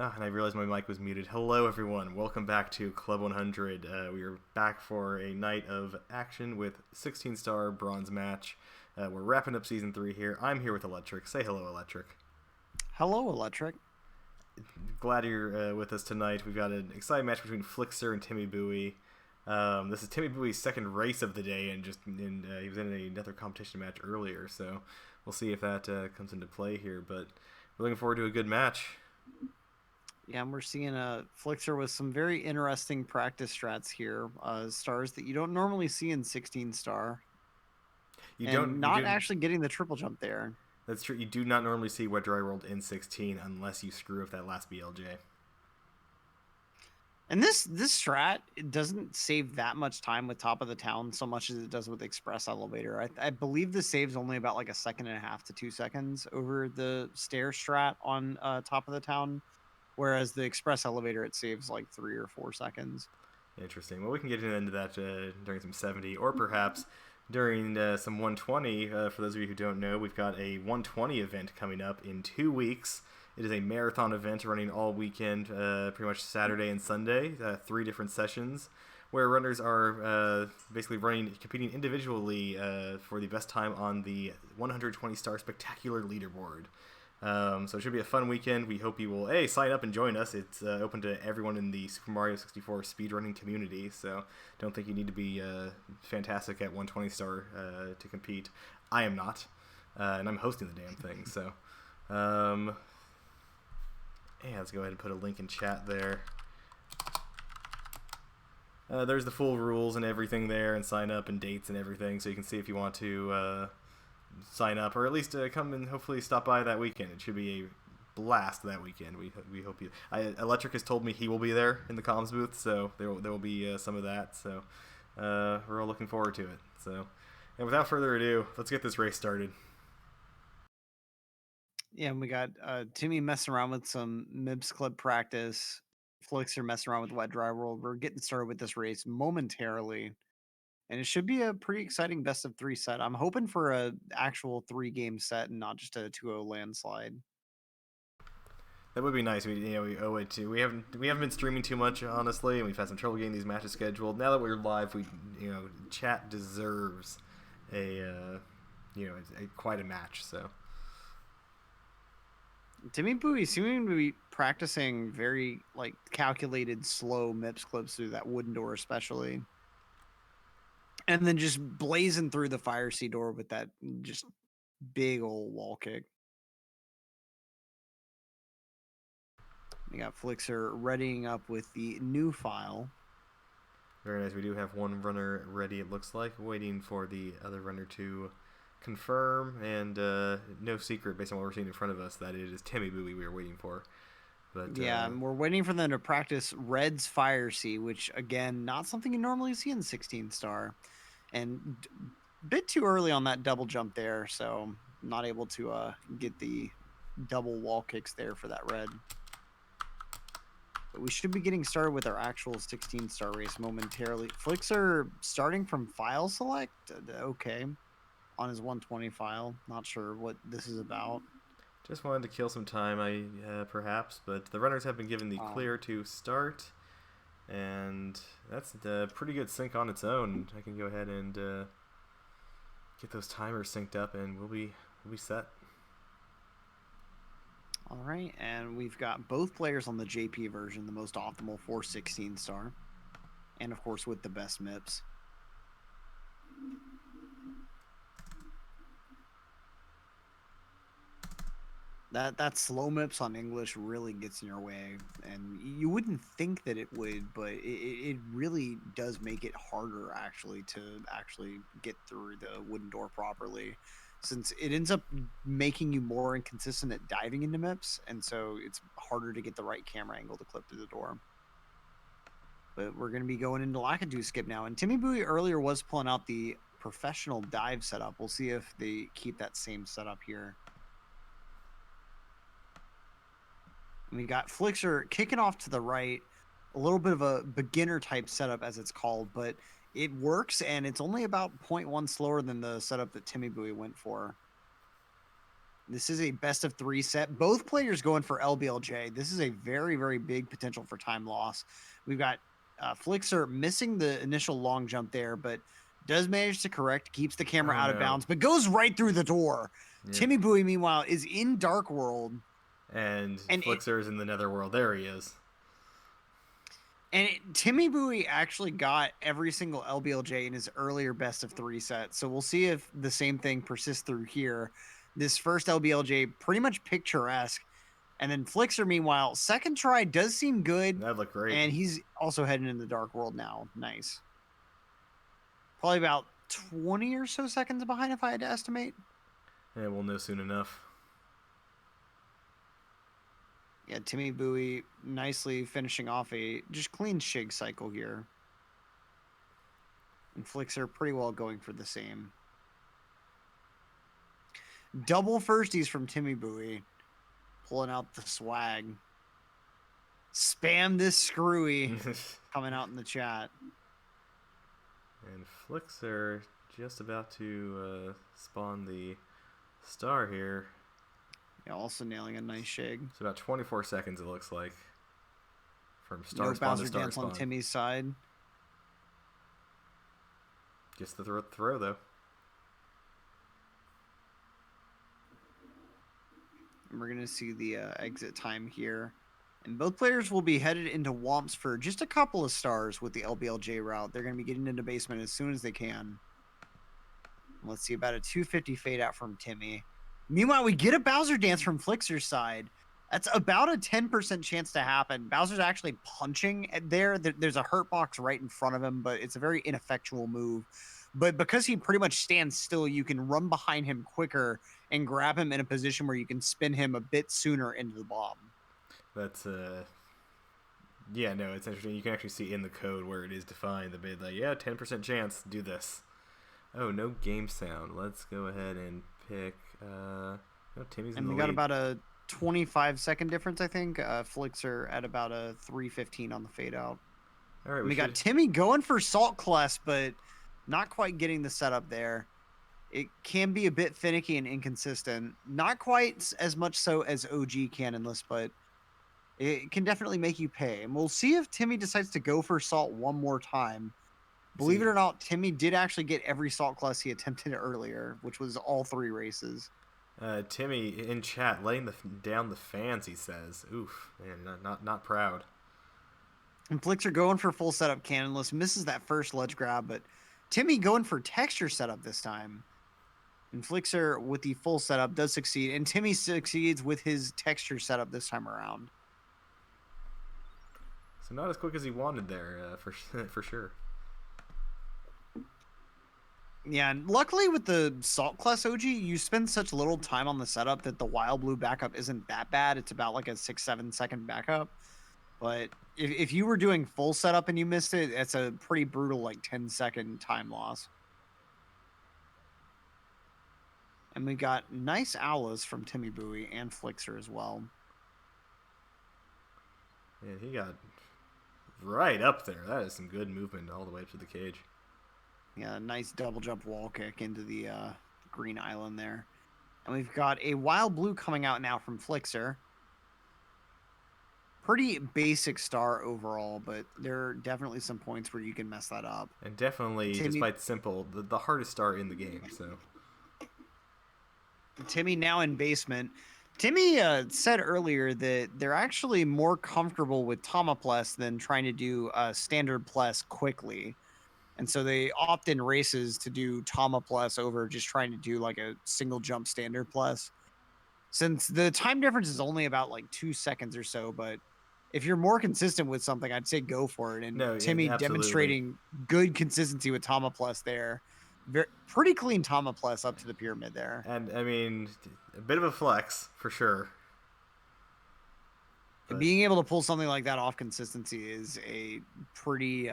And I realized my mic was muted. Hello, everyone. Welcome back to Club 100. We are back for a night of action with 16-star bronze match. We're wrapping up season 3 here. I'm here with Electric. Say hello, Electric. Hello, Electric. Glad you're with us tonight. We've got an exciting match between Flixer and timmybuoy. This is timmybuoy's second race of the day, and he was in another competition match earlier, so we'll see if that comes into play here. But we're looking forward to a good match. Yeah, and we're seeing a Flixer with some very interesting practice strats here. Stars that you don't normally see in 16 star, You and don't, you not do. actually getting the triple jump there. That's true. You do not normally see wet dry rolled in 16 unless you screw up that last BLJ. And this strat, it doesn't save that much time with top of the town so much as it does with express elevator. I believe this saves only about like a second and a half to 2 seconds over the stair strat on top of the town, whereas the express elevator it saves like 3 or 4 seconds. Interesting. Well, we can get into that during some 70, or perhaps during some 120. For those of you who don't know, we've got a 120 event coming up in 2 weeks. It is a marathon event running all weekend, pretty much Saturday and Sunday, 3 different sessions, where runners are basically competing individually for the best time on the 120-star spectacular leaderboard. So it should be a fun weekend. We hope you will sign up and join us. It's open to everyone in the Super Mario 64 speedrunning community. So don't think you need to be fantastic at 120 star to compete. I am not, and I'm hosting the damn thing. So yeah, let's go ahead and put a link in chat there. There's the full rules and everything there, and sign up and dates and everything, so you can see if you want to sign up, or at least come and hopefully stop by that weekend. It should be a blast that weekend. We hope you. Electric has told me he will be there in the comms booth, so there will be some of that. So we're all looking forward to it. So, and without further ado, let's get this race started. Yeah, and we got Timmy messing around with some Mibs Club practice. Flixer messing around with Wet Dry World. We're getting started with this race momentarily. And it should be a pretty exciting best of 3 set. I'm hoping for a actual 3 game set and not just a 2-0 landslide. That would be nice. We owe it to. We haven't been streaming too much, honestly, and we've had some trouble getting these matches scheduled. Now that we're live, chat deserves quite a match. So Timmy Booey seeming to be practicing very like calculated slow MIPS clips through that wooden door especially. And then just blazing through the fire sea door with that just big old wall kick. We got Flixer readying up with the new file. very nice. We do have one runner ready, it looks like, waiting for the other runner to confirm. And no secret, based on what we're seeing in front of us, that it is timmybuoy we are waiting for. But Yeah, and we're waiting for them to practice Red's Fire Sea, which again, not something you normally see in 16 star. And bit too early on that double jump there, so not able to get the double wall kicks there for that red. But we should be getting started with our actual 16 star race momentarily. Flixer starting from file select, okay, on his 120 file. Not sure what this is about. just wanted to kill some time, perhaps, but the runners have been given the clear to start, and that's a pretty good sync on its own. I can go ahead and get those timers synced up, and we'll be set. All right, and we've got both players on the JP version, the most optimal for 16 star, and of course with the best MIPS. That slow MIPS on English really gets in your way, and you wouldn't think that it would, but it really does make it harder actually to actually get through the wooden door properly, since it ends up making you more inconsistent at diving into MIPS, and so it's harder to get the right camera angle to clip through the door. But we're going to be going into Lakitu skip now, and timmybuoy earlier was pulling out the professional dive setup. We'll see if they keep that same setup here. We got Flixer kicking off to the right, a little bit of a beginner type setup as it's called, but it works, and it's only about 0.1 slower than the setup that timmybuoy went for. This is a best of 3 set. Both players going for LBLJ. This is a very, very big potential for time loss. We've got Flixer missing the initial long jump there, but does manage to correct, keeps the camera out of bounds, but goes right through the door. Yep. Timmybuoy, meanwhile, is in Dark World. And Flixer is in the Netherworld. There he is. And Timmybuoy actually got every single LBLJ in his earlier best of 3 set. So we'll see if the same thing persists through here. This first LBLJ, pretty much picturesque. And then Flixer, meanwhile, second try does seem good. That looked great. And he's also heading in the Dark World now. Nice. Probably about 20 or so seconds behind if I had to estimate. Yeah, we'll know soon enough. Yeah, Timmybuoy nicely finishing off a just clean Shig cycle here. And Flixer pretty well going for the same. Double firsties from Timmybuoy. Pulling out the swag. Spam this screwy coming out in the chat. And Flixer just about to spawn the star here. Yeah, also nailing a nice Shig. It's about 24 seconds, it looks like. From star no spawn Bowser to star dance spawn. on Timmy's side. Just the throw, though. And we're going to see the exit time here. And both players will be headed into Womps for just a couple of stars with the LBLJ route. They're going to be getting into basement as soon as they can. Let's see, about a 250 fade out from Timmy. Meanwhile, we get a Bowser dance from Flixer's side. That's about a 10% chance to happen. Bowser's actually punching there. There's a hurt box right in front of him, but it's a very ineffectual move. But because he pretty much stands still, you can run behind him quicker and grab him in a position where you can spin him a bit sooner into the bomb. That's yeah, no, it's interesting. You can actually see in the code where it is defined the bit like, yeah, 10% chance, do this. Oh, no game sound. Let's go ahead and pick no, Timmy's in the lead. And we got about a 25-second difference, I think. Flixer at about a 3:15 on the fade out. All right, we got Timmy going for Salt Class, but not quite getting the setup there. It can be a bit finicky and inconsistent. Not quite as much so as OG Cannonless, but it can definitely make you pay. And we'll see if Timmy decides to go for Salt one more time. Believe it or not, Timmy did actually get every Salt Class he attempted earlier, which was all 3 races. Timmy in chat laying down the fans, he says. Oof, man, not proud. And Flixer going for full setup Cannonless, misses that first ledge grab, but Timmy going for texture setup this time. And Flixer with the full setup does succeed, and Timmy succeeds with his texture setup this time around. So not as quick as he wanted there, for sure. Yeah, and luckily with the Salt Class OG, you spend such little time on the setup that the Wild Blue backup isn't that bad. It's about like a 6-7 second backup. But if you were doing full setup and you missed it, it's a pretty brutal like 10-second time loss. And we got nice Aulas from Timmybuoy and Flixer as well. Yeah, he got right up there. That is some good movement all the way up to the cage. Yeah, nice double jump wall kick into the green island there. And we've got a Wild Blue coming out now from Flixer. Pretty basic star overall, but there are definitely some points where you can mess that up. And definitely, despite simple, the hardest star in the game. So Timmy now in basement. Timmy said earlier that they're actually more comfortable with Tomaples than trying to do standard plus quickly. And so they opt in races to do Tomaples over just trying to do like a single jump standard plus. Since the time difference is only about like 2 seconds or so, but if you're more consistent with something, I'd say go for it. And no, Timmy demonstrating good consistency with Tomaples there. Pretty clean Tomaples up to the pyramid there. And I mean, a bit of a flex for sure. But being able to pull something like that off consistency is a pretty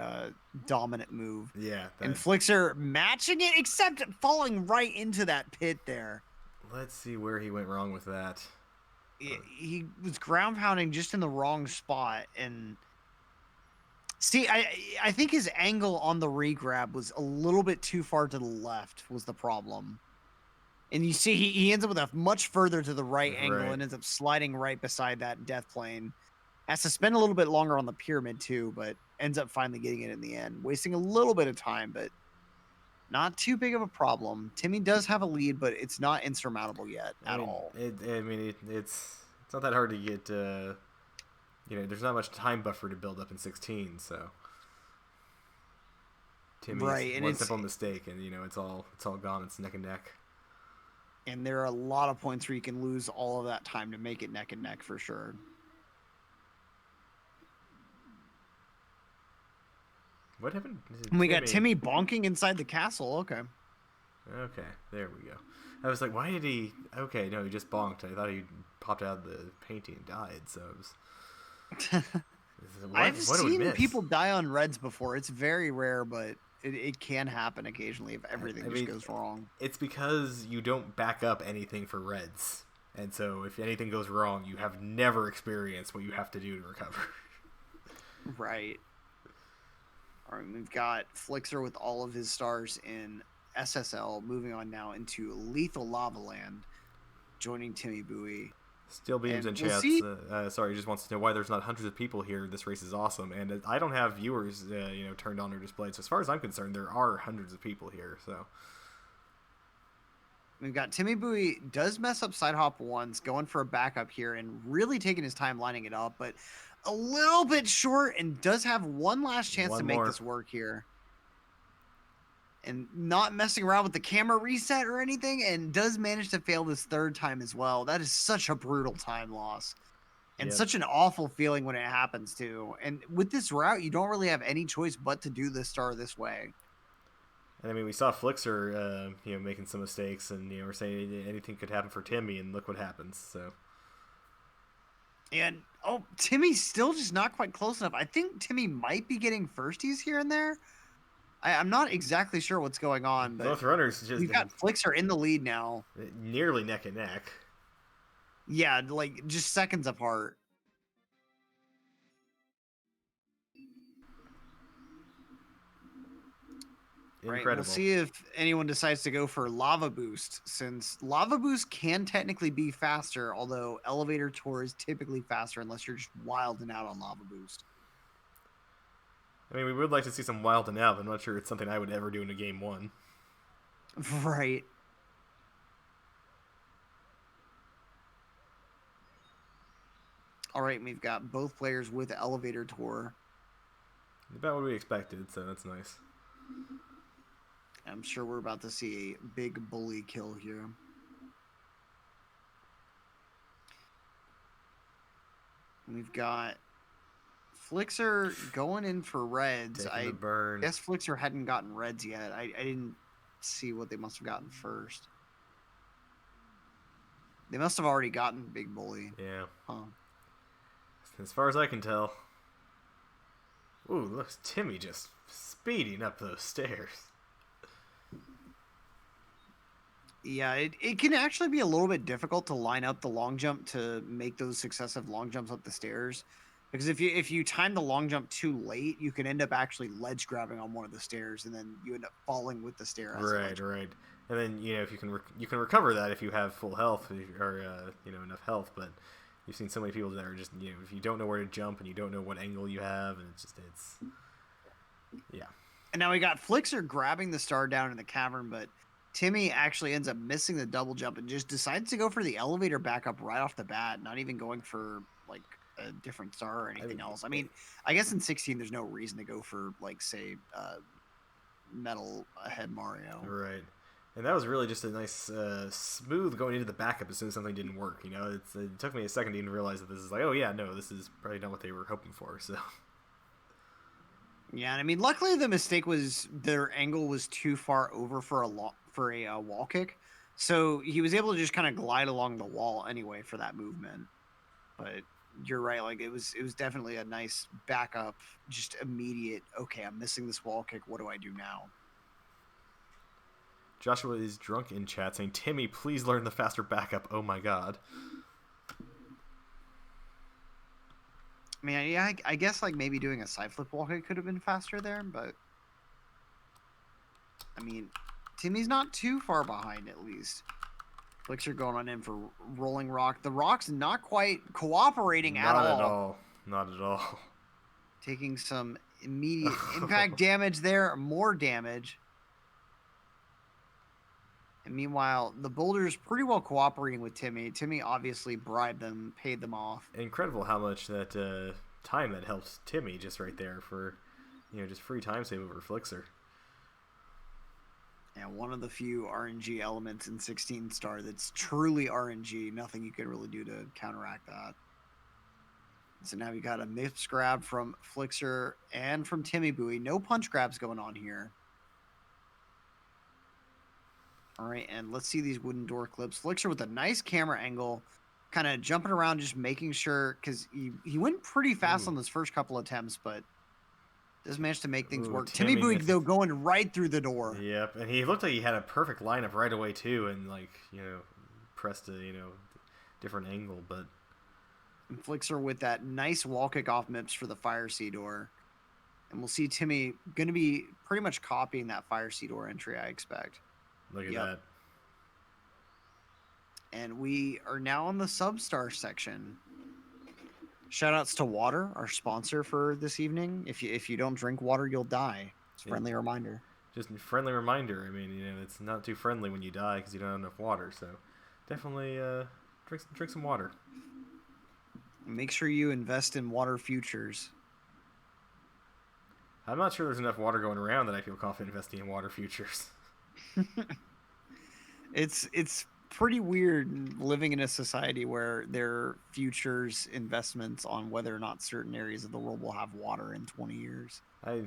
dominant move. Yeah. And Flixer matching it, except falling right into that pit there. Let's see where he went wrong with that. He was ground pounding just in the wrong spot. And see, I think his angle on the regrab was a little bit too far to the left was the problem. And you see he ends up with a much further to the right angle Right. and ends up sliding right beside that death plane. Has to spend a little bit longer on the pyramid too, but ends up finally getting it in the end, wasting a little bit of time, but not too big of a problem. Timmy does have a lead, but it's not insurmountable yet at all. It's not that hard to get. There's not much time buffer to build up in 16, so Timmy's Right, and one simple mistake, and it's all gone. It's neck and neck. And there are a lot of points where you can lose all of that time to make it neck and neck for sure. What happened? We got Timmy bonking inside the castle. Okay. Okay, there we go. I was like, why did he? Okay, no, he just bonked. I thought he popped out of the painting and died. So it was. I've seen people die on reds before. It's very rare, but it can happen occasionally if everything just goes wrong. It's because you don't back up anything for reds. And so if anything goes wrong, you have never experienced what you have to do to recover. Right. All right, we've got Flixer with all of his stars in SSL, moving on now into Lethal Lava Land, joining timmybuoy. Steel Beams and chats. Sorry, just wants to know why there's not hundreds of people here. This race is awesome, and I don't have viewers, turned on or displayed. So as far as I'm concerned, there are hundreds of people here. So we've got timmybuoy does mess up side hop once, going for a backup here, and really taking his time lining it up, but a little bit short, and does have one last chance to make this work here. And not messing around with the camera reset or anything, and does manage to fail this third time as well. That is such a brutal time loss. And such an awful feeling when it happens too. And with this route, you don't really have any choice but to do this star this way. And I mean, we saw Flixer, making some mistakes, and we're saying anything could happen for Timmy, and look what happens. So. And Timmy's still just not quite close enough. I think Timmy might be getting firsties here and there. I'm not exactly sure what's going on, but both runners we've got Flixer in the lead now. Nearly neck and neck. Yeah, like just seconds apart. Incredible. Right, we'll see if anyone decides to go for Lava Boost, since Lava Boost can technically be faster, although Elevator Tour is typically faster unless you're just wilding out on Lava Boost. I mean, we would like to see some wilding out, but I'm not sure it's something I would ever do in a game one. Right. All right, we've got both players with Elevator Tour. About what we expected, so that's nice. I'm sure we're about to see a big bully kill here. We've got Flixer going in for reds. I guess Flixer hadn't gotten reds yet. I didn't see what they must have gotten first. They must have already gotten Big Bully. Yeah. Huh. As far as I can tell. Ooh, look, Timmy just speeding up those stairs. Yeah, it can actually be a little bit difficult to line up the long jump to make those successive long jumps up the stairs. Because if you time the long jump too late, you can end up actually ledge grabbing on one of the stairs, and then you end up falling with the stair. Right. And then if you can recover that if you have full health or enough health. But you've seen so many people that are just if you don't know where to jump and you don't know what angle you have, and it's yeah. And now we got Flixer grabbing the star down in the cavern, but Timmy actually ends up missing the double jump and just decides to go for the elevator backup right off the bat, not even going for like a different star or anything else. I mean, I guess in 16 there's no reason to go for like say metal head Mario. Right. And that was really just a nice smooth going into the backup as soon as something didn't work. It took me a second to even realize that this is like, oh yeah, no, this is probably not what they were hoping for. So. Yeah, and I mean, luckily the mistake was their angle was too far over for a wall kick, so he was able to just kind of glide along the wall anyway for that movement. But you're right, like it was definitely a nice backup, just immediate. Okay, I'm missing this wall kick. What do I do now? Joshua is drunk in chat saying, "Timmy, please learn the faster backup." Oh my god. I mean, yeah, I guess like maybe doing a side flip wall kick could have been faster there, but I mean, Timmy's not too far behind at least. Flixer going on in for rolling rock. The rock's not quite cooperating at all. Not at all. Not at all. Taking some immediate impact damage there, more damage. And meanwhile, the boulders pretty well cooperating with Timmy. Timmy obviously bribed them, paid them off. Incredible how much that time that helps Timmy just right there for, just free time save over Flixer. Yeah, one of the few RNG elements in 16 star that's truly RNG. Nothing you can really do to counteract that. So now we got a miss grab from Flixer and from timmybuoy. No punch grabs going on here. All right, and let's see these wooden door clips. Flixer with a nice camera angle, kind of jumping around, just making sure, because he went pretty fast on those first couple attempts, but does manage to make things work. timmybuoy, though, going right through the door. Yep, and he looked like he had a perfect lineup right away, too, and, pressed a, different angle, but... And Flixer with that nice wall kick-off mips for the Fire Sea door. And we'll see Timmy going to be pretty much copying that Fire Sea door entry, I expect. Look at that. And we are now on the Substar section. Shoutouts to Water, our sponsor for this evening. If you don't drink water, you'll die. It's a friendly reminder. Just a friendly reminder. I mean, it's not too friendly when you die because you don't have enough water. So definitely drink some water. Make sure you invest in water futures. I'm not sure there's enough water going around that I feel confident investing in water futures. It's pretty weird living in a society where there are futures investments on whether or not certain areas of the world will have water in 20 years. I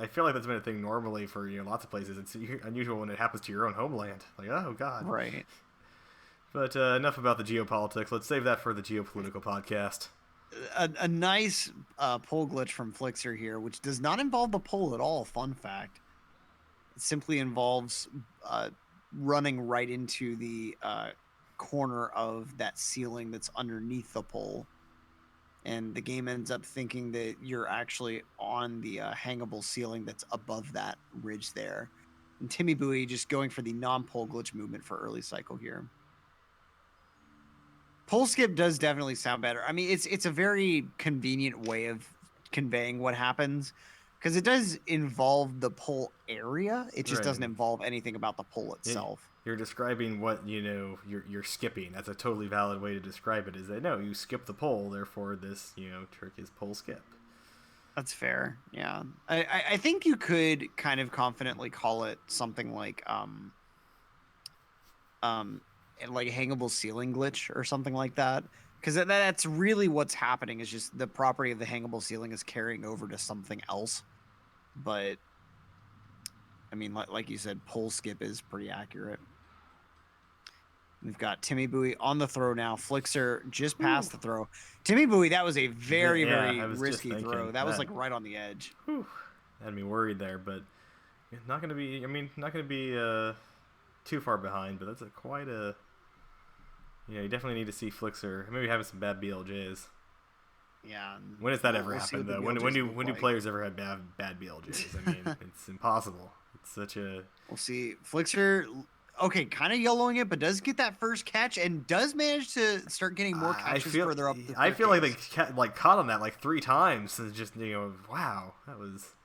feel like that's been a thing normally for lots of places. It's unusual when it happens to your own homeland. Like, oh god. Right. But enough about the geopolitics. Let's save that for the geopolitical podcast. A nice pull glitch from Flixer here, which does not involve the pull at all. Fun fact. It simply involves running right into the corner of that ceiling that's underneath the pole. And the game ends up thinking that you're actually on the hangable ceiling that's above that ridge there. And timmybuoy just going for the non-pole glitch movement for early cycle here. Pole skip does definitely sound better. I mean, it's a very convenient way of conveying what happens because it does involve the pole area. It just doesn't involve anything about the pole itself. You're describing what you're skipping. That's a totally valid way to describe it. Is that no, you skip the pole, therefore this trick is pole skip. That's fair. Yeah, I think you could kind of confidently call it something like like a hangable ceiling glitch or something like that, because that's really what's happening. Is just the property of the hangable ceiling is carrying over to something else. But I mean, like you said, pole skip is pretty accurate. We've got timmybuoy on the throw now. Flixer just past the throw. Timmybuoy, that was a very risky throw. That was like right on the edge. Had me worried there, but not gonna be. I mean, not gonna be too far behind. But that's quite a. You definitely need to see Flixer maybe having some bad BLJs. Yeah. When has that ever happened though? When do players ever have bad BLJs? I mean, it's impossible. It's such a. We'll see. Flixer, okay, kind of yellowing it, but does get that first catch and does manage to start getting more catches further up. I feel like they caught on that 3 times. And just wow, that was.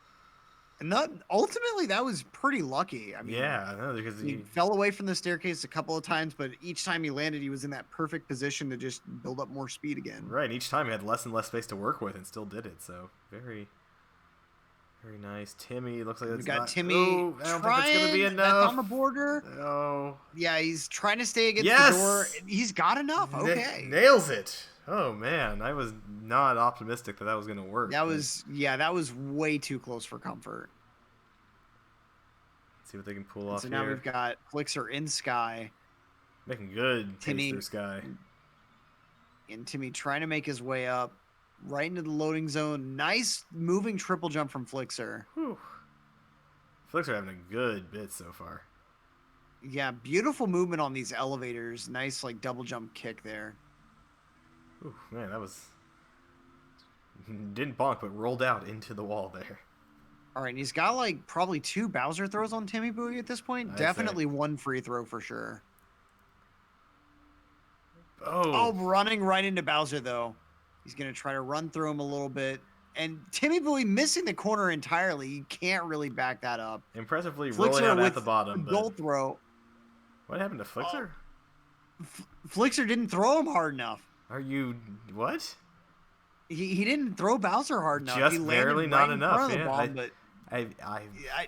And ultimately, that was pretty lucky. I mean, yeah, because he fell away from the staircase a couple of times, but each time he landed, he was in that perfect position to just build up more speed again. Right, each time he had less and less space to work with, and still did it. So very, very nice. Timmy looks like we got Timmy. I don't think it's gonna be enough. That's on the border. Oh. Yeah, he's trying to stay against the door. He's got enough. Okay. Nails it. Oh man, I was not optimistic that was gonna work. That was way too close for comfort. Let's see what they can pull off so here. Now we've got Flixer in Sky. Making good Timmy through Sky. And Timmy trying to make his way up right into the loading zone. Nice moving triple jump from Flixer. Whew. Flixer having a good bit so far. Yeah, beautiful movement on these elevators. Nice double jump kick there. Ooh, man, that was didn't bonk, but rolled out into the wall there. All right, and he's got probably 2 Bowser throws on timmybuoy at this point. Definitely 1 free throw for sure. Oh, Oh, running right into Bowser though. He's gonna try to run through him a little bit, and Timmy Boy missing the corner entirely. You can't really back that up. impressively rolling Flixer out at the with bottom, a but goal throw. what happened to Oh, Flixer? Flixer didn't throw him hard enough. Are you what? He didn't throw Bowser hard enough. He Just landed barely, right not in enough. front of the Yeah, ball, but I I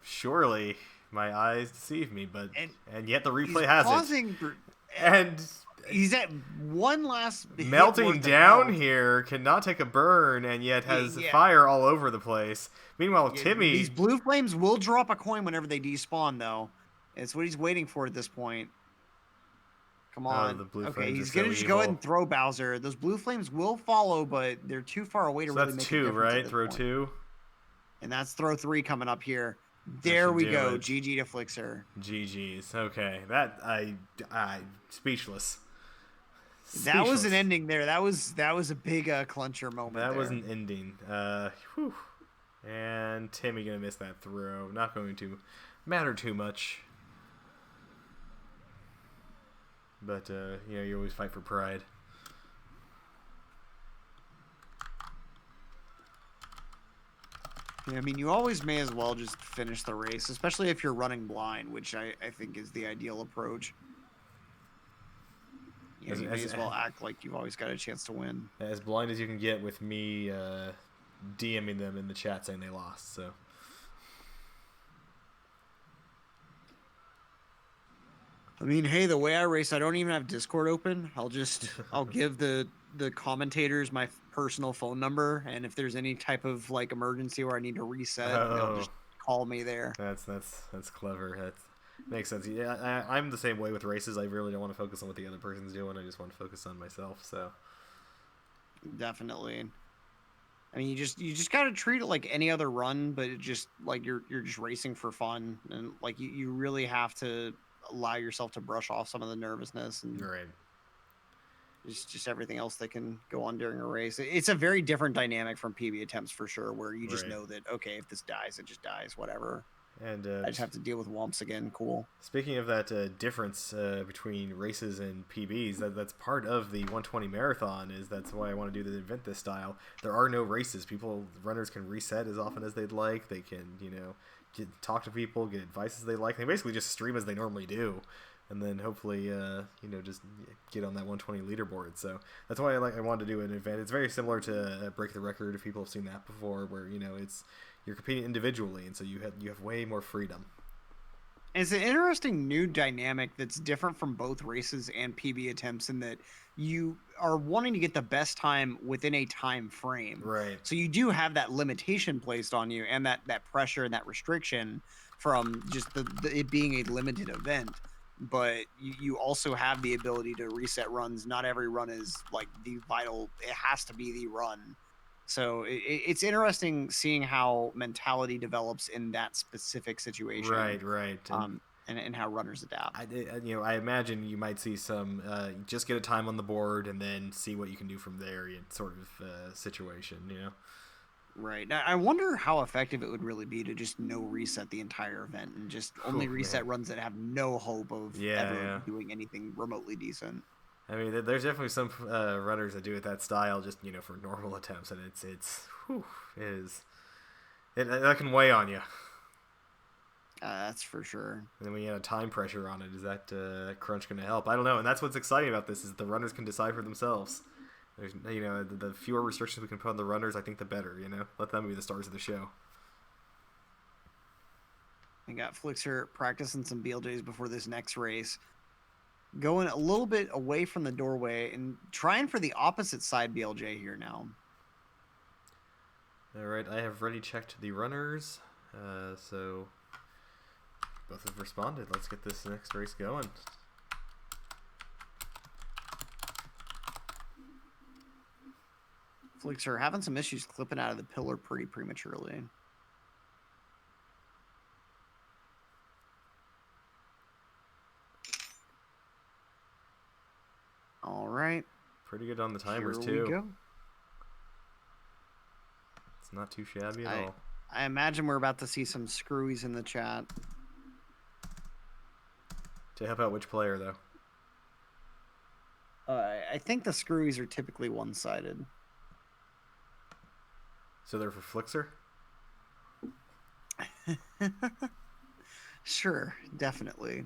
surely my eyes deceive me, but and and yet the he's replay has it. pausing for, And he's at one last hit melting worth of down health. here, cannot take a burn, and yet has Yeah. fire all over the place. Meanwhile, Yeah, Timmy, these blue flames will drop a coin whenever they despawn, though. It's what he's waiting for at this point. Come oh, on. the blue Okay, flames are he's so gonna just go ahead evil. and throw Bowser. Those blue flames will follow, but they're too far away to So really that's make a two, difference at right? this Throw point. two. And that's throw 3 coming up here. That There should we do go. it. GG to Flixer. GG's. Okay, that I speechless. That was an Speechless. ending there. That was a big clincher moment. That there. was an ending. Whew. And Timmy gonna miss that throw. Not going to matter too much. But you know, you always fight for pride. Yeah, I mean, you always may as well just finish the race, especially if you're running blind, which I think is the ideal approach. You know, you may as well act like you've always got a chance to win. As blind as you can get with me DMing them in the chat saying they lost. So I mean, hey, the way I race, I don't even have Discord open. I'll give the commentators my personal phone number, and if there's any type of like emergency where I need to reset, they'll just call me there. That's clever. That makes sense. Yeah, I'm the same way with races. I really don't want to focus on what the other person's doing. I just want to focus on myself. So Definitely. I mean, you just gotta treat it like any other run, but it just like you're just racing for fun, and like you really have to allow yourself to brush off some of the nervousness and right. just everything else that can go on during a race. It's a very different dynamic from PB attempts for sure, where you just Right. know that okay, if this dies, it just dies, whatever. And I just have to deal with wumps again. Cool. speaking of that difference between races and PBs, that's part of the 120 marathon. That's why I want to do the event this style. There are no races. Runners can reset as often as they'd like. They can, talk to people, get advice as they like. They basically just stream as they normally do, and then hopefully, just get on that 120 leaderboard. So that's why I wanted to do an event. It's very similar to Break the Record, if people have seen that before, where you're competing individually, and so you have way more freedom. It's an interesting new dynamic that's different from both races and PB attempts in that you are wanting to get the best time within a time frame. Right. So you do have that limitation placed on you and that pressure and that restriction from just it being a limited event. But you also have the ability to reset runs. Not every run is like the vital. It has to be the run. So it's interesting seeing how mentality develops in that specific situation. Right. And how runners adapt. I imagine you might see some just get a time on the board and then see what you can do from there, sort of situation. Right. Now, I wonder how effective it would really be to just no reset the entire event and just only reset runs that have no hope of ever doing anything remotely decent. I mean, there's definitely some runners that do it that style, just for normal attempts, and that can weigh on you. That's for sure. And then when you have time pressure on it, is that crunch going to help? I don't know. And that's what's exciting about this is the runners can decide for themselves. There's the fewer restrictions we can put on the runners, I think the better. Let them be the stars of the show. I got Flixer practicing some BLJs before this next race. Going a little bit away from the doorway and trying for the opposite side BLJ here now. All right, I have ready checked the runners, so both have responded. Let's get this next race going. Flixer having some issues clipping out of the pillar pretty prematurely. All right. Pretty good on the timers, Here we too. go. It's not too shabby at all. I imagine we're about to see some screwies in the chat. To help out which player, though? I think the screwies are typically one-sided. So they're for Flixer? Sure, definitely.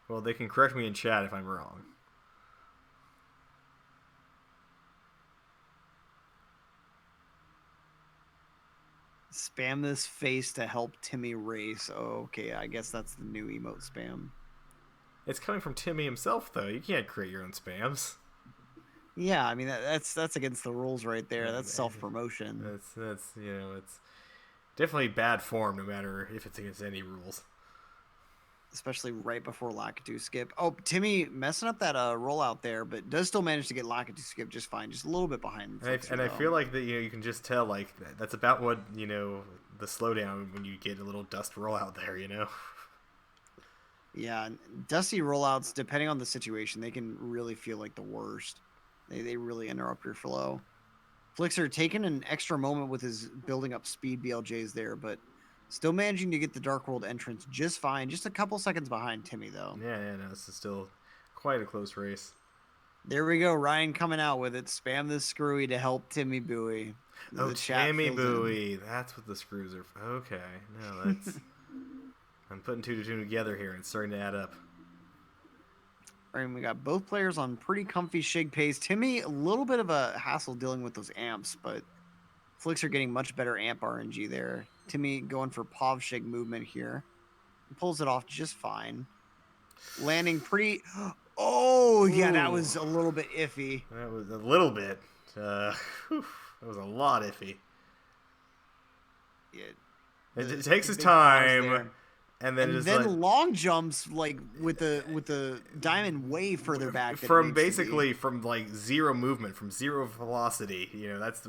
Well, they can correct me in chat if I'm wrong. Spam this face to help Timmy race. Oh, okay, I guess that's the new emote spam. It's coming from Timmy himself, though. You can't create your own spams. Yeah, I mean that's against the rules right there. That's self-promotion. That's it's definitely bad form, no matter if it's against any rules. Especially right before Lakitu skip. Oh, Timmy messing up that rollout there, but does still manage to get Lakitu skip just fine. Just a little bit behind. And I feel like that you can just tell like that's about what the slowdown when you get a little dust rollout there. Yeah, dusty rollouts, depending on the situation, they can really feel like the worst. They really interrupt your flow. Flixer taking an extra moment with his building up speed BLJs there, but still managing to get the Dark World entrance just fine. Just a couple seconds behind Timmy, though. Yeah, no, this is still quite a close race. There we go. Ryan coming out with it. Spam this screwy to help Timmy Buoy. Oh, Timmy Buoy. That's what the screws are. Okay. No, that's... I'm putting two to two together here, and it's starting to add up. All right, we got both players on pretty comfy shig pace. Timmy, a little bit of a hassle dealing with those amps, but Flixer getting much better amp RNG there. Timmy going for Pov shig movement here. He pulls it off just fine. Landing pretty... Oh, yeah, that was a little bit iffy. That was a little bit. That was a lot iffy. Yeah, it takes his time. And then long jumps like with the diamond way further back. From basically from like zero movement, from zero velocity. That's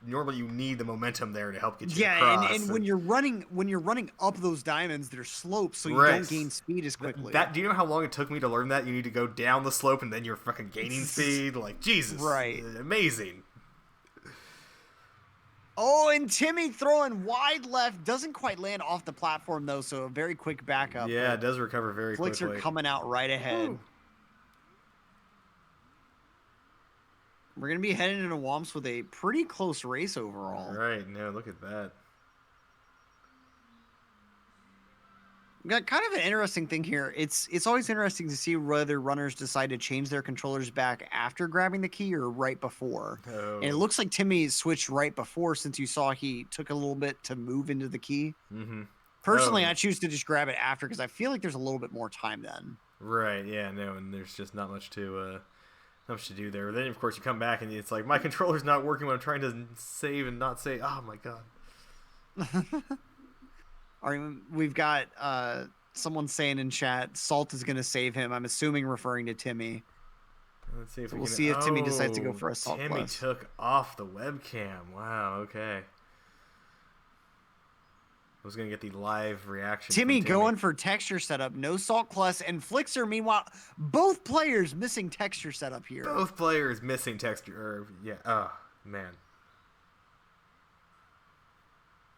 normally you need the momentum there to help get you across. Yeah, and when you're running up those diamonds, they're slopes, so you don't gain speed as quickly. Do you know how long it took me to learn that? You need to go down the slope and then you're fucking gaining speed. Like Jesus, right? Amazing. Oh, and Timmy throwing wide left. Doesn't quite land off the platform, though, so a very quick backup. Yeah, it does recover very quickly. Flixer coming out right ahead. Ooh. We're going to be heading into Womps with a pretty close race overall. Right. No, look at that. We got kind of an interesting thing here. It's always interesting to see whether runners decide to change their controllers back after grabbing the key or right before. Oh. And it looks like Timmy switched right before, since you saw he took a little bit to move into the key. Mm-hmm. Personally, I choose to just grab it after because I feel like there's a little bit more time then. Right. Yeah. No, and there's just not much to do there. Then of course you come back and it's like my controller's not working when I'm trying to save and not save. Oh my god. All right, we've got someone saying in chat, Salt is going to save him. I'm assuming referring to Timmy. Let's see if we'll see if Timmy decides to go for a Salt Timmy plus. took off the webcam. Wow, okay. I was going to get the live reaction. Timmy going for texture setup, no Salt plus, and Flixer, meanwhile, both players missing texture setup here. Both players missing texture. Yeah, oh, man.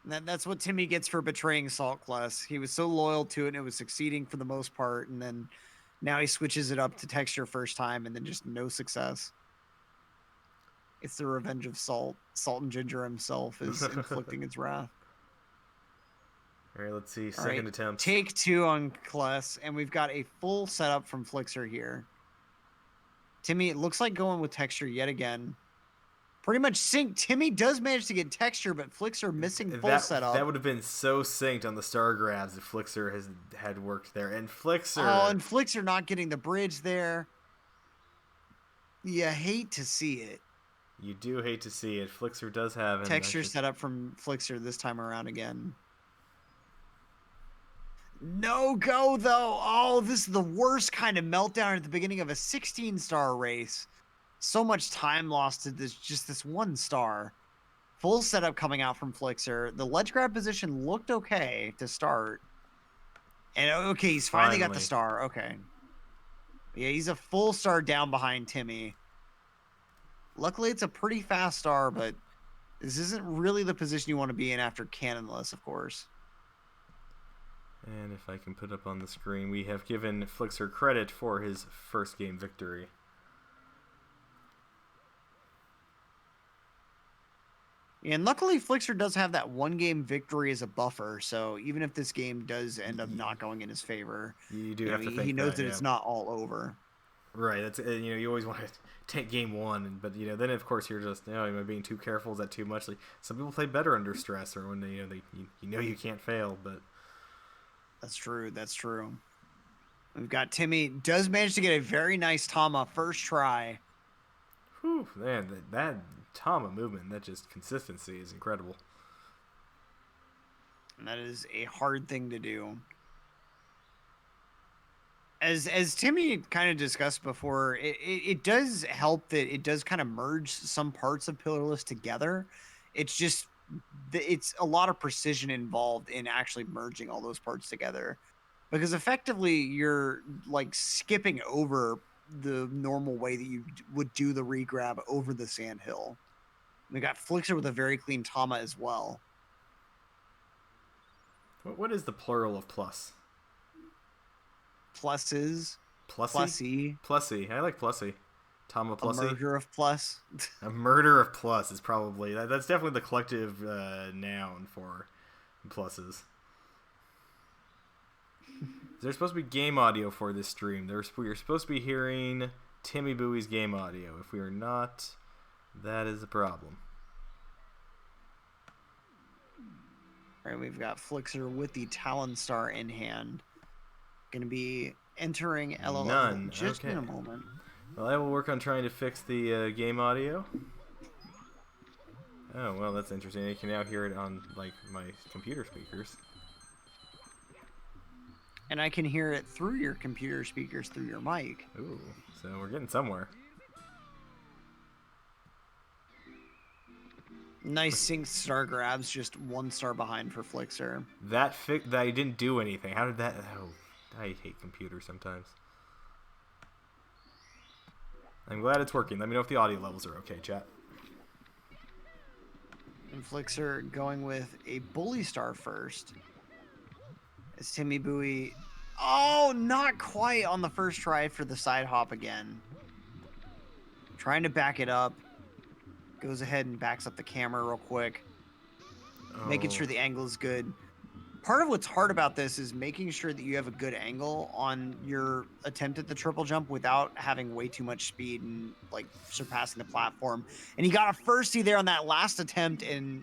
That's what Timmy gets for betraying Salt Class. He was so loyal to it, and it was succeeding for the most part, and then now he switches it up to texture first time, and then just no success. It's the revenge of Salt. Salt and Ginger himself is inflicting its wrath. All right, let's see. Second attempt. Take two on Kless, and we've got a full setup from Flixer here. Timmy, it looks like going with texture yet again. Pretty much synced. Timmy does manage to get texture, but Flixer missing full setup. That would have been so synced on the star grabs if Flixer had worked there. And Flixer... Oh, and Flixer not getting the bridge there. You hate to see it. You do hate to see it. Flixer does have... Texture setup from Flixer this time around again. No go, though. Oh, this is the worst kind of meltdown at the beginning of a 16-star race. So much time lost to this one star. Full setup coming out from Flixer. The ledge grab position looked okay to start. And okay, he's finally got the star. Okay. Yeah, he's a full star down behind Timmy. Luckily, it's a pretty fast star, but this isn't really the position you want to be in after cannonless, of course. And if I can put up on the screen, we have given Flixer credit for his first game victory. And luckily, Flixer does have that one game victory as a buffer. So even if this game does end up not going in his favor, You do have to he think knows that, that yeah. it's not all over. Right. That's you always want to take game one, but then of course you're just am I being too careful? Is that too much? Like some people play better under stress or when they you can't fail, but That's true. That's true. We've got Timmy does manage to get a very nice Tama first try. whew, man, that Tama movement, that just consistency is incredible. And that is a hard thing to do. As Timmy kind of discussed before, it does help that it does kind of merge some parts of Pillarless together. It's just it's a lot of precision involved in actually merging all those parts together, because effectively you're like skipping over the normal way that you would do the regrab over the sand hill. We got Flixer with a very clean Tama as well. What is the plural of plus? Pluses. Plussy? Plussy. Plussy. I like Plussy. Tama A Plussy. merger of plus. A murder of plus is probably that's definitely the collective noun for pluses. There's supposed to be game audio for this stream. You're supposed to be hearing timmybuoy's game audio. If we are not, that is a problem. All right, we've got Flixer with the Talon Star in hand. Going to be entering LLL None. just Okay. in a moment. Well, I will work on trying to fix the game audio. Oh, well, that's interesting. You can now hear it on, like, my computer speakers. And I can hear it through your computer speakers through your mic. Ooh, so we're getting somewhere. Nice sync star grabs, just 1 star behind for Flixer. That I didn't do anything. How did that... Oh, I hate computers sometimes. I'm glad it's working. Let me know if the audio levels are okay, chat. And Flixer going with a Bully Star first. As timmybuoy... Oh, not quite on the first try for the side hop again. Trying to back it up. Goes ahead and backs up the camera real quick. Oh. Making sure the angle is good. Part of what's hard about this is making sure that you have a good angle on your attempt at the triple jump without having way too much speed and like surpassing the platform. And he got a firstie there on that last attempt, and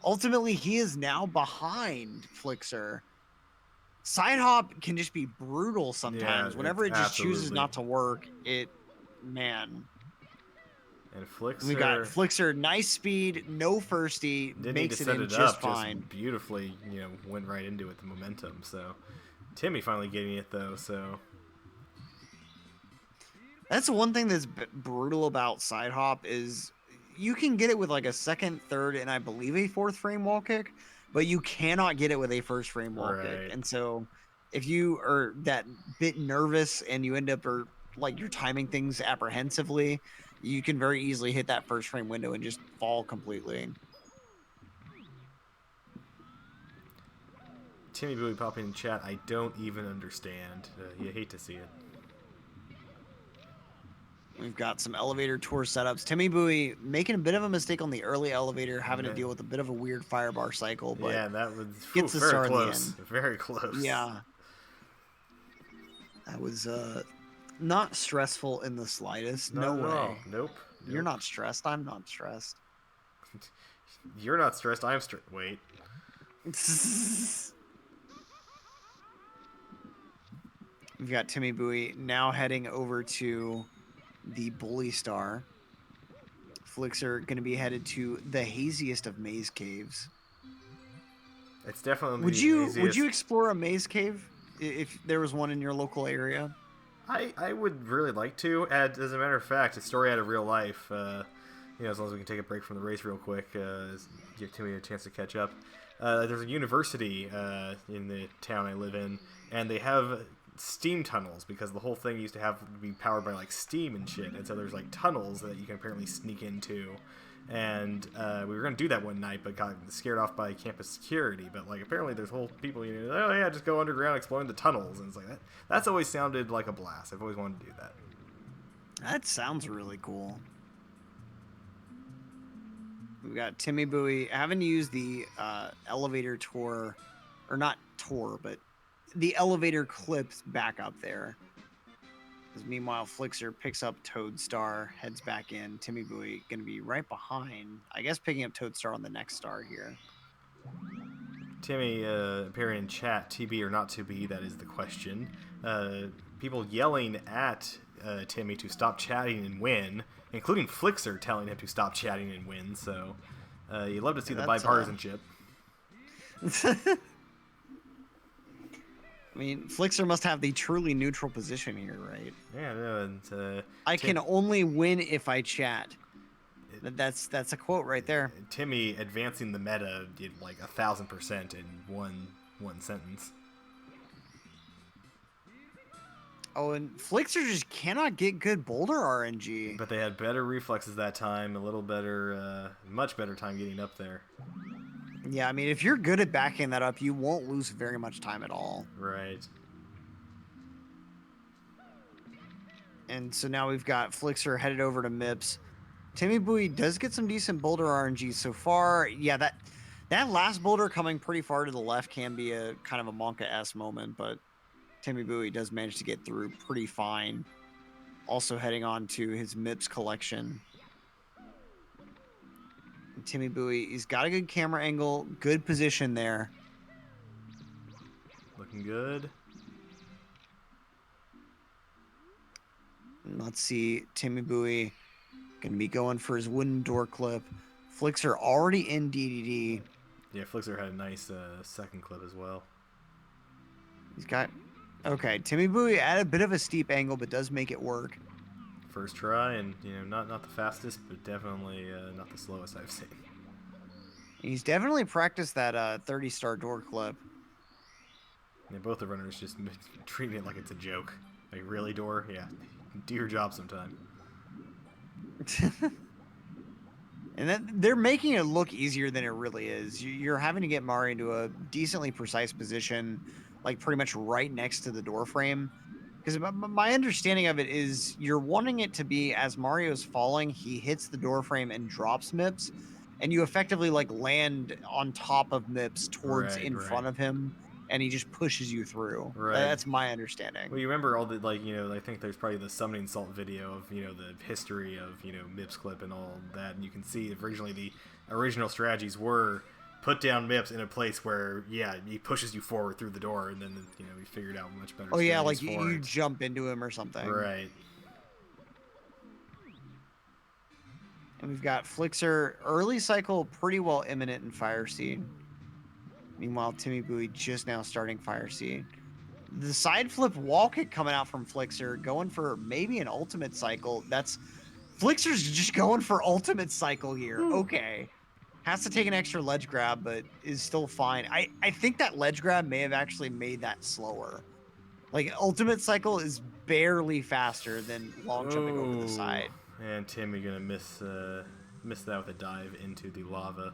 ultimately he is now behind Flixer. Side hop can just be brutal sometimes. Yeah, whenever it just chooses absolutely. not to work, man. And Flixer... We got Flixer, nice speed, no firstie, didn't need makes to it set in it just up, fine. just beautifully, went right into it, the momentum. So Timmy finally getting it though. So that's one thing that's brutal about side hop is you can get it with like a second, third, and I believe a fourth frame wall kick, but you cannot get it with a first frame wall kick. And so if you are that bit nervous and you end up like you're timing things apprehensively, you can very easily hit that first frame window and just fall completely. timmybuoy popping in chat. I don't even understand. You hate to see it. We've got some elevator tour setups. timmybuoy making a bit of a mistake on the early elevator, having to deal with a bit of a weird firebar cycle, but yeah, that was gets the very star close. in the end. Very close. Yeah. That was not stressful in the slightest. Not no at way. all. Nope. You're not stressed. I'm not stressed. You're not stressed. I'm stressed. Wait. We've got timmybuoy now heading over to the Bully Star. Flixer going to be headed to the haziest of maze caves. It's definitely Would the you easiest. explore a maze cave if there was one in your local area? I would really like to. As a matter of fact, a story out of real life. As long as we can take a break from the race real quick, give Timmy a chance to catch up. There's a university in the town I live in, and they have steam tunnels because the whole thing used to have be powered by like steam and shit, and so there's like tunnels that you can apparently sneak into. And we were gonna do that one night, but got scared off by campus security. But like apparently there's whole people, oh yeah, just go underground exploring the tunnels, and it's like that. That's always sounded like a blast. I've always wanted to do that. That sounds really cool. We got Timmy Buoy. I haven't used the elevator tour, or not tour, but the elevator clips back up there. Because meanwhile, Flixer picks up Toadstar, heads back in. Timmy Buoy going to be right behind. I guess picking up Toadstar on the next star here. Timmy appearing in chat, TB or not to be, that is the question. People yelling at Timmy to stop chatting and win, including Flixer telling him to stop chatting and win, so you love to see the bipartisanship. I mean, Flixer must have the truly neutral position here, right? Yeah, no, and I can only win if I chat. That's a quote right there. Timmy advancing the meta did like 1,000% in one sentence. Oh, and Flixer just cannot get good boulder RNG. But they had better reflexes that time, a little better, much better time getting up there. Yeah, I mean, if you're good at backing that up, you won't lose very much time at all. Right. And so now we've got Flixer headed over to Mips. Timmy Buoy does get some decent boulder RNG so far. Yeah, that last boulder coming pretty far to the left can be a kind of a Monka-esque moment, but Timmy Buoy does manage to get through pretty fine. Also heading on to his Mips collection. And Timmy Buoy, he's got a good camera angle, good position there. Looking good. And let's see, Timmy Buoy gonna be going for his wooden door clip. Flixer already in DDD. Yeah, Flixer had a nice second clip as well. He's got... Okay, Timmy Buoy at a bit of a steep angle, but does make it work. First try, and not the fastest, but definitely not the slowest I've seen. He's definitely practiced that 30-star door clip. Yeah, both the runners just treating it like it's a joke. Like, really, door? Yeah, do your job sometime. And then they're making it look easier than it really is. You're having to get Mario into a decently precise position, like pretty much right next to the door frame. Because my understanding of it is you're wanting it to be as Mario's falling, he hits the door frame and drops Mips, and you effectively like land on top of Mips towards in front of him, and he just pushes you through. Right. That's my understanding. Well, you remember all the, I think there's probably the Summoning Salt video of, the history of, Mips clip and all that, and you can see originally the original strategies were put down Mips in a place where, yeah, he pushes you forward through the door, and then, we figured out much better. Oh, yeah, like you jump into him or something. Right. And we've got Flixer, early cycle, pretty well imminent in Fire Seed. Meanwhile, Timmy Buoy just now starting Fire Seed. The side flip wall kick coming out from Flixer, going for maybe an ultimate cycle. Flixer's just going for ultimate cycle here. Okay. Has to take an extra ledge grab, but is still fine. I think that ledge grab may have actually made that slower. Like, ultimate cycle is barely faster than long jumping over the side. And Timmy gonna miss that with a dive into the lava.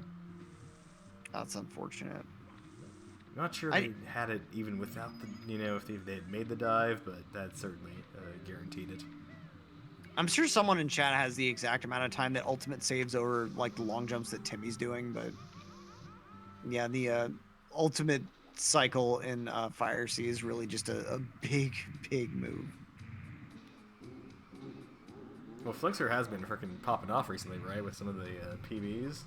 That's unfortunate. I'm not sure they had it even without the, if they had made the dive, but that certainly guaranteed it. I'm sure someone in chat has the exact amount of time that ultimate saves over like the long jumps that Timmy's doing, but yeah, the ultimate cycle in Fire Sea is really just a big move. Well, Flixer has been freaking popping off recently, right, with some of the PBs?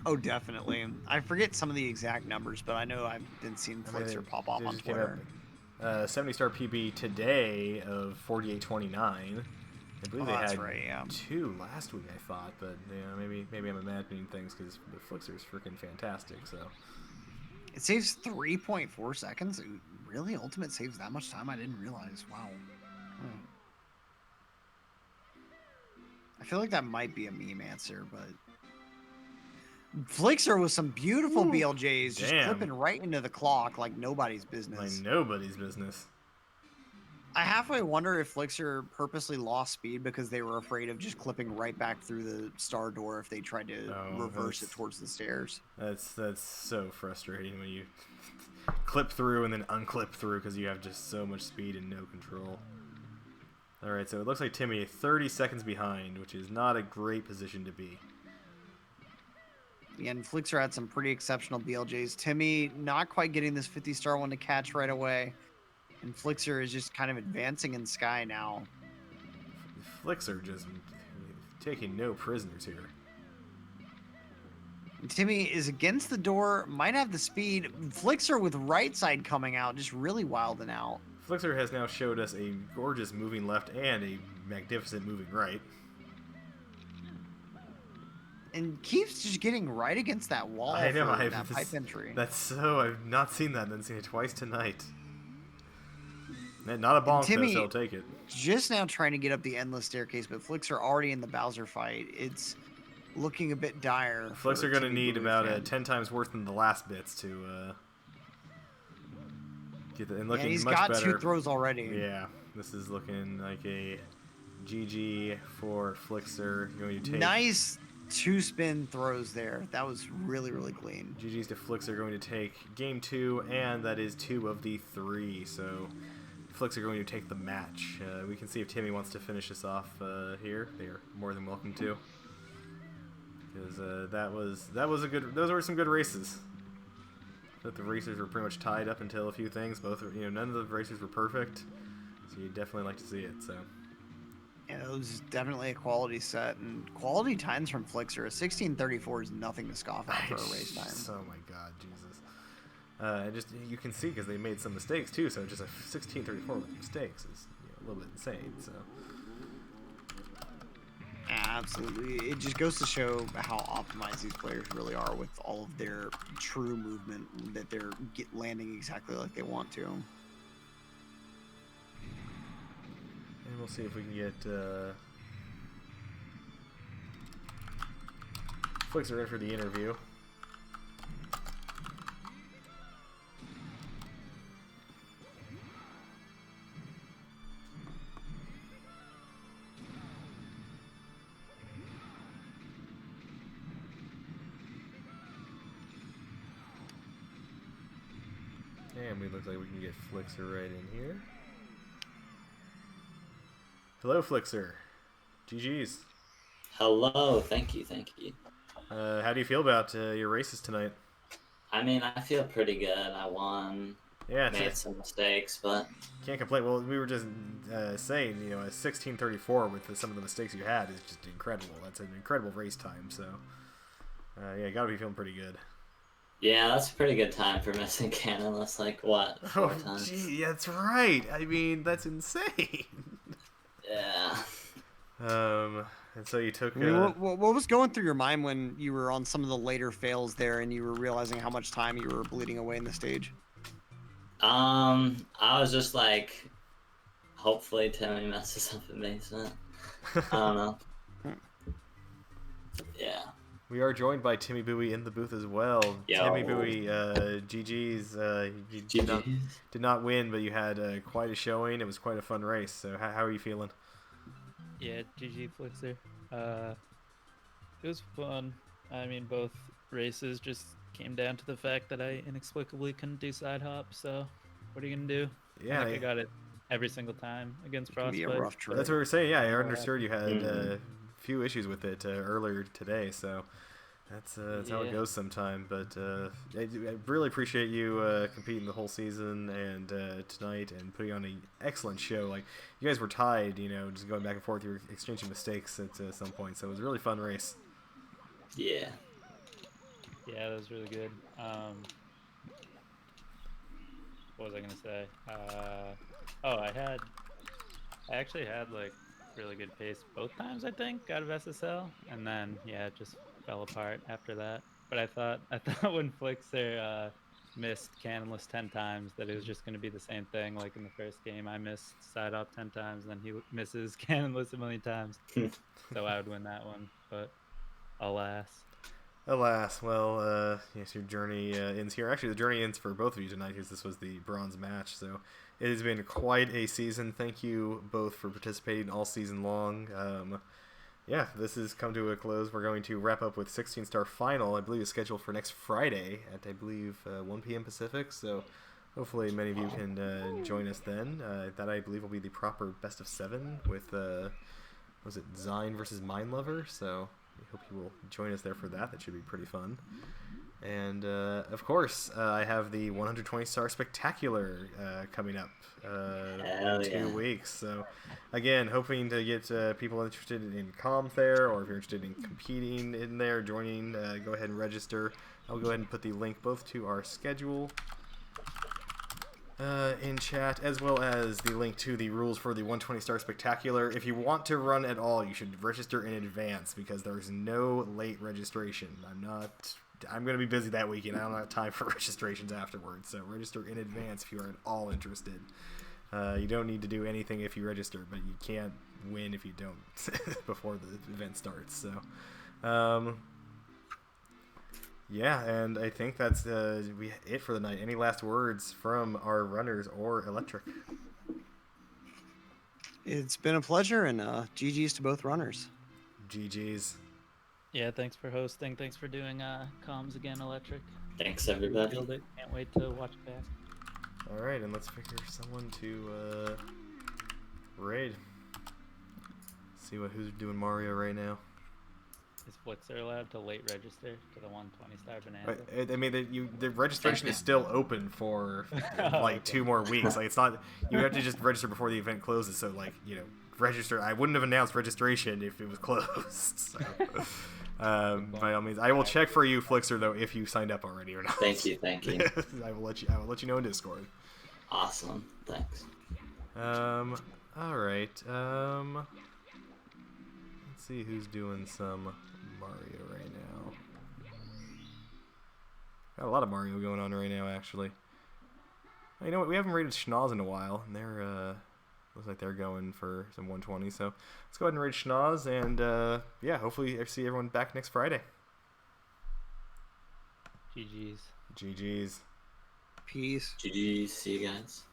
Oh, definitely. I forget some of the exact numbers, but I know I've been seeing Flixer pop off on Twitter. 70-star PB today of 48.29. I believe they had two last week, I thought, but maybe I'm imagining things because the Flixer is freaking fantastic. So it saves 3.4 seconds. Really, ultimate saves that much time? I didn't realize. Wow. I feel like that might be a meme answer, but Flixer with some beautiful BLJs, just clipping right into the clock like nobody's business. Like nobody's business. I halfway wonder if Flixer purposely lost speed because they were afraid of just clipping right back through the star door if they tried to reverse it towards the stairs. That's so frustrating when you clip through and then unclip through because you have just so much speed and no control. All right, so it looks like Timmy 30 seconds behind, which is not a great position to be. And Flixer had some pretty exceptional BLJs. Timmy not quite getting this 50-star one to catch right away. And Flixer is just kind of advancing in sky now. Flixer just taking no prisoners here. And Timmy is against the door, might have the speed. Flixer with right side coming out, just really wilding out. Flixer has now showed us a gorgeous moving left and a magnificent moving right. And keeps just getting right against that wall. I know, for that pipe entry. That's so, I've not seen that, and then seen it twice tonight. Not a bonk, though, so I'll take it. Just now trying to get up the endless staircase, but Flixer already in the Bowser fight. It's looking a bit dire. Flixer going to need about 10 times worse than the last bits to get the, and looking he's much got better. 2 throws already. Yeah, this is looking like a GG for Flixer. Going to take nice 2 spin throws there. That was really, really clean. GG's to Flixer, going to take game 2, and that is 2 of the 3. So Flixer going to take the match. We can see if Timmy wants to finish this off here. They are more than welcome to, because that was a good. Those were some good races. But the races were pretty much tied up until a few things. Both were, none of the races were perfect, so you definitely like to see it. So. Yeah, it was definitely a quality set, and quality times from Flixer. A 16:34 is nothing to scoff at for a race time. Oh my god, Jesus. And just, you can see, because they made some mistakes too, so just a 16:34 with mistakes is a little bit insane. So. Absolutely. It just goes to show how optimized these players really are with all of their true movement, that they're landing exactly like they want to. And we'll see if we can get Flixer in for the interview. And we look like we can get Flixer right in here. Hello, Flixer. GG's. Hello, thank you. How do you feel about your races tonight? I mean, I feel pretty good. I won. Yeah, made some mistakes, but can't complain. Well, we were just saying, a 16:34 with some of the mistakes you had is just incredible. That's an incredible race time. So, yeah, you gotta be feeling pretty good. Yeah, that's a pretty good time for missing cannonless. Like what? 4 times. Gee, that's right. I mean, that's insane. Yeah. And so you took. What was going through your mind when you were on some of the later fails there, and you were realizing how much time you were bleeding away in the stage? I was just like, hopefully Timmy messes up in basement. I don't know. Yeah. We are joined by timmybuoy in the booth as well. Yo. timmybuoy, GG's. You did not win, but you had quite a showing. It was quite a fun race. So how are you feeling? Yeah, GG Flixer. It was fun. I mean, both races just came down to the fact that I inexplicably couldn't do side hop. So what are you gonna do? Yeah, I got it every single time against Frostbite. Be a rough trip. That's what we were saying. Yeah, I understood you had a few issues with it earlier today. So that's how it goes sometime. But I really appreciate you competing the whole season and tonight and putting on an excellent show. Like, you guys were tied, just going back and forth. You were exchanging mistakes at some point. So it was a really fun race. Yeah. Yeah, that was really good. What was I gonna say? I actually had like really good pace both times, I think, out of SSL, and then it just fell apart after that. But I thought when Flixer missed cannonless 10 times that it was just gonna be the same thing. Like in the first game, I missed side up 10 times, and then he misses cannonless a million times, so I would win that one. But alas. Well, yes, your journey ends here. Actually, the journey ends for both of you tonight, because this was the bronze match. So it has been quite a season. Thank you both for participating all season long. Yeah, this has come to a close. We're going to wrap up with 16-star final. I believe it's scheduled for next Friday at 1 p.m. Pacific. So hopefully many of you can join us then. That, I believe, will be the proper best of 7 with was it Zine versus Mind Lover? So we hope you will join us there for that. That should be pretty fun. And of course, I have the 120-star spectacular coming up in 2 weeks. So again, hoping to get people interested in comms there, or if you're interested in competing in there, joining, go ahead and register. I'll go ahead and put the link both to our schedule in chat, as well as the link to the rules for the 120-star spectacular. If you want to run at all, you should register in advance, because there's no late registration. I'm going to be busy that weekend. I don't have time for registrations afterwards, so register in advance if you are at all interested. You don't need to do anything if you register, but you can't win if you don't before the event starts. So yeah, and I think that's it for the night. Any last words from our runners or Electric? It's been a pleasure, and GG's to both runners. GG's. Yeah, thanks for hosting. Thanks for doing comms again, Electric. Thanks, everybody. Killed it. Can't wait to watch back. All right, and let's figure someone to raid. See who's doing Mario right now. Is Flixer allowed to late register to the 120-star bonanza? I mean, the registration is still open for like 2 more weeks. Like, it's not, you have to just register before the event closes. So, like, register. I wouldn't have announced registration if it was closed. So, by all means, I will check for you, Flixer, though, if you signed up already or not. Thank you. I will let you know in Discord. Awesome. Thanks. All right. Let's see who's doing some Mario right now. Got a lot of Mario going on right now, actually. You know what? We haven't rated Schnoz in a while, and they're looks like they're going for some 120. So let's go ahead and raid Schnoz, and yeah, hopefully I see everyone back next Friday. GG's. GG's. Peace. GG's. See you guys.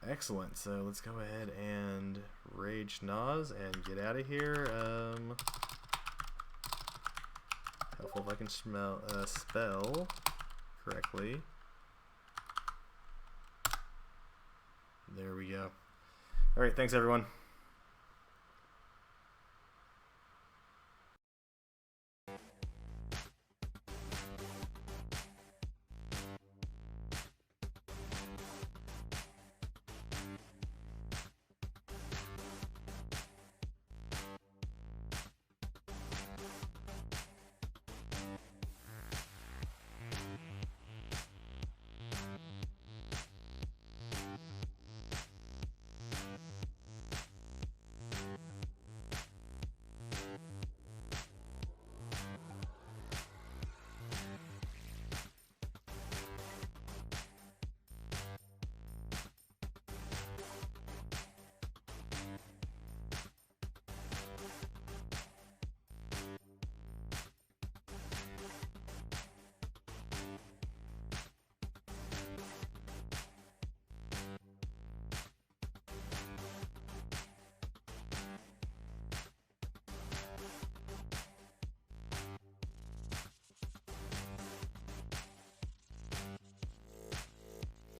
Excellent. So let's go ahead and raid Schnoz and get out of here. Helpful if I can spell correctly. There we go. All right. Thanks, everyone.